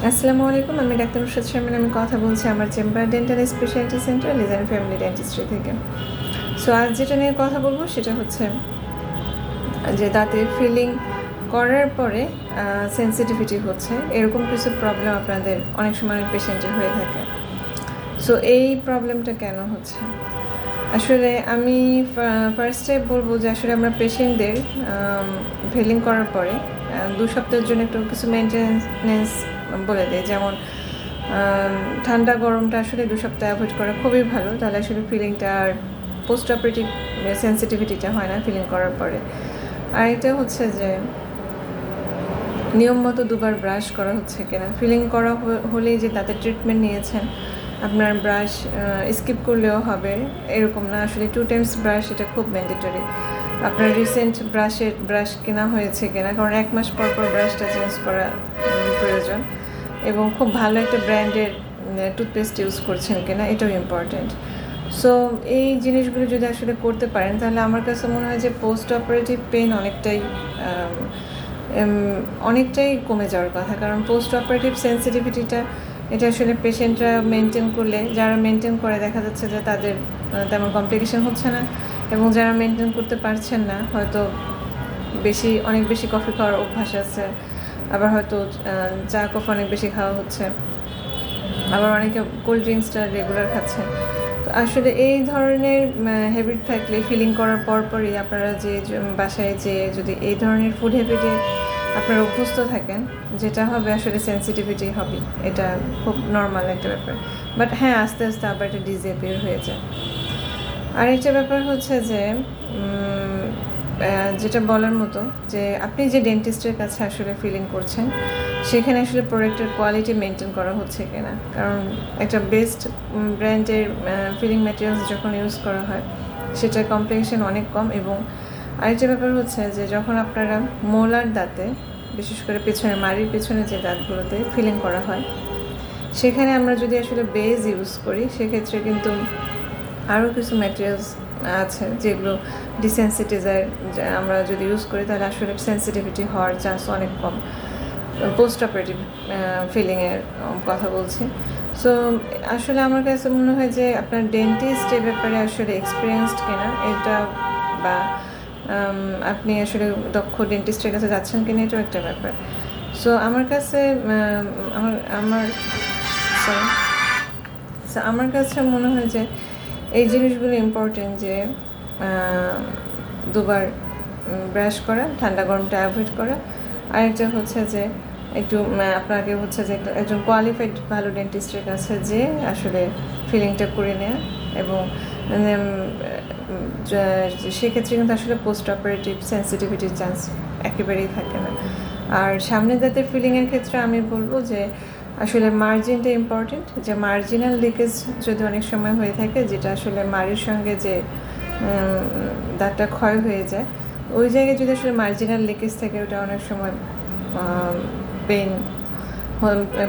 আসসালামু আলাইকুম, আমি ডাক্তার নুসরাত শারমিন। আমি কথা বলছি আমার chamber dental speciality centre legion family dentistry থেকে। সো আজ যেটা নিয়ে কথা বলবো সেটা হচ্ছে যে দাঁতের ফিলিং করার পরে সেন্সিটিভিটি হচ্ছে, এরকম কিছু প্রবলেম আপনাদের অনেক সময় অনেক পেশেন্টের হয়ে থাকে। সো এই প্রবলেমটা কেন হচ্ছে? আসলে আমি ফার্স্টে বলবো যে আসলে আমরা পেশেন্টদের ফিলিং করার পরে 2 সপ্তাহের জন্য একটু কিছু মেনটেনেন্স বলে দেয়। যেমন ঠান্ডা গরমটা আসলে 2 সপ্তাহ অ্যাভয়েড করা খুবই ভালো, তাহলে আসলে ফিলিংটা আর পোস্ট অপারেটিভ সেন্সিটিভিটিটা হয় না ফিলিং করার পরে। আর এটা হচ্ছে যে নিয়ম মতো 2বার ব্রাশ করা হচ্ছে কিনা। ফিলিং করা হলেই যে দাঁতের ট্রিটমেন্ট নিয়েছেন, আপনার ব্রাশ স্কিপ করলেও হবে এরকম না। আসলে 2 টাইমস ব্রাশ এটা খুব ম্যান্ডেটরি। আপনার রিসেন্ট ব্রাশ কেনা হয়েছে কিনা, কারণ 1 মাস পর পর ব্রাশটা চেঞ্জ করা প্রয়োজন, এবং খুব ভালো একটা ব্র্যান্ডের টুথপেস্ট ইউজ করছেন কিনা এটাও ইম্পর্ট্যান্ট। সো এই জিনিসগুলো যদি আসলে করতে পারেন তাহলে আমার কাছে মনে হয় যে পোস্ট অপারেটিভ পেন অনেকটাই কমে যাওয়ার কথা। কারণ পোস্ট অপারেটিভ সেন্সিটিভিটিটা এটা আসলে পেশেন্টরা মেনটেন করলে, যারা মেনটেন করে দেখা যাচ্ছে যে তাদের তেমন কমপ্লিকেশন হচ্ছে না, এবং যারা মেনটেন করতে পারছেন না, হয়তো অনেক বেশি কফি খাওয়ার অভ্যাস আছে, আবার হয়তো চা কফি অনেক বেশি খাওয়া হচ্ছে, আবার অনেকে কোল্ড ড্রিঙ্কসটা রেগুলার খাচ্ছে। তো আসলে এই ধরনের হ্যাবিট থাকলে ফিলিং করার পরই আপনারা যে বাসায় যে যদি এই ধরনের ফুড হ্যাবিটে আপনারা অভ্যস্ত থাকেন, যেটা হবে আসলে সেন্সিটিভিটি হবে, এটা খুব নর্মাল একটা ব্যাপার। বাট হ্যাঁ, আস্তে আস্তে আবার এটা ডিসঅ্যাপিয়ার হয়ে যায়। আর একটা ব্যাপার হচ্ছে যে যেটা বলার মতো যে আপনি যে ডেন্টিস্টের কাছে আসলে ফিলিং করছেন সেখানে আসলে প্রোডাক্টের কোয়ালিটি মেনটেন করা হচ্ছে কিনা। কারণ একটা বেস্ট ব্র্যান্ডের ফিলিং ম্যাটেরিয়ালস যখন ইউজ করা হয় সেটার কমপ্লিকেশন অনেক কম। এবং আরেকটা ব্যাপার হচ্ছে যে যখন আপনারা মোলার দাঁতে, বিশেষ করে পেছনে মাড়ির পেছনে যে দাঁতগুলোতে ফিলিং করা হয়, সেখানে আমরা যদি আসলে বেজ ইউজ করি সেক্ষেত্রে কিন্তু আরও কিছু ম্যাটেরিয়ালস আছে যেগুলো ডিসেন্সিটাইজার আমরা যদি ইউজ করি তাহলে আসলে সেন্সিটিভিটি হওয়ার চান্স অনেক কম। পোস্ট অপারেটিভ ফিলিংয়ের কথা বলছি। সো আসলে আমার কাছে মনে হয় যে আপনার ডেন্টিস্ট এ ব্যাপারে আসলে এক্সপিরিয়েন্সড কিনা এটা, বা আপনি আসলে দক্ষ ডেন্টিস্টের কাছে যাচ্ছেন কিনা এটাও একটা ব্যাপার। সো আমার কাছে আমার কাছে মনে হয় যে এই জিনিসগুলো ইম্পর্টেন্ট, যে 2বার ব্রাশ করা, ঠান্ডা গরমটা অ্যাভয়েড করা। আরেকটা হচ্ছে যে একটু আপনাকে হচ্ছে যে একজন কোয়ালিফাইড ভালো ডেন্টিস্টের কাছে যে আসলে ফিলিংটা করে নেওয়া, এবং সেক্ষেত্রে কিন্তু আসলে পোস্ট অপারেটিভ সেন্সিটিভিটির চান্স একেবারেই থাকে না। আর সামনের দাঁতের ফিলিংয়ের ক্ষেত্রে আমি বলবো যে আসলে মার্জিনটা ইম্পর্টেন্ট, যে মার্জিনাল লিকেজ যদি অনেক সময় হয়ে থাকে, যেটা আসলে মাড়ির সঙ্গে যে দাঁতটা ক্ষয় হয়ে যায়, ওই জায়গায় যদি আসলে মার্জিনাল লিকেজ থাকে, ওটা অনেক সময় পেন,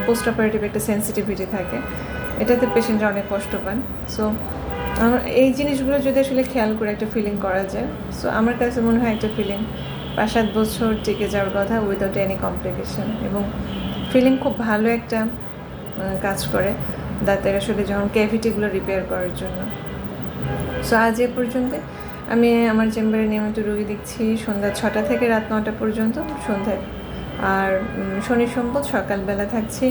পোস্ট অপারেটিভ একটা সেন্সিটিভিটি থাকে, এটাতে পেশেন্টরা অনেক কষ্ট পান। সো আমার এই জিনিসগুলো যদি আসলে খেয়াল করে একটা ফিলিং করা যায়, সো আমার কাছে মনে হয় একটা ফিলিং 5-7 বছর টিকে যাওয়ার কথা উইদাউট এনি কমপ্লিকেশন। এবং ফিলিং খুব ভালো একটা কাজ করে দাঁতের আসলে যখন ক্যাভিটিগুলো রিপেয়ার করার জন্য। সো আজ এ পর্যন্ত। আমি আমার চেম্বারে নিয়মিত রোগী দেখছি সন্ধ্যা 6টা থেকে রাত 9টা পর্যন্ত সন্ধ্যায়, আর শনি সোমবার সকালবেলা থাকছি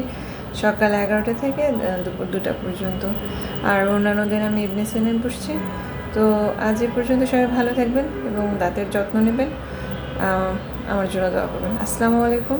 সকাল 11টা থেকে দুপুর 2টা পর্যন্ত, আর অন্যান্য দিন আমি ইবনে সিনে বসছি। তো আজ এ পর্যন্ত সবাই ভালো থাকবেন এবং দাঁতের যত্ন নেবেন, আমার জন্য দোয়া করবেন। আসসালামু আলাইকুম।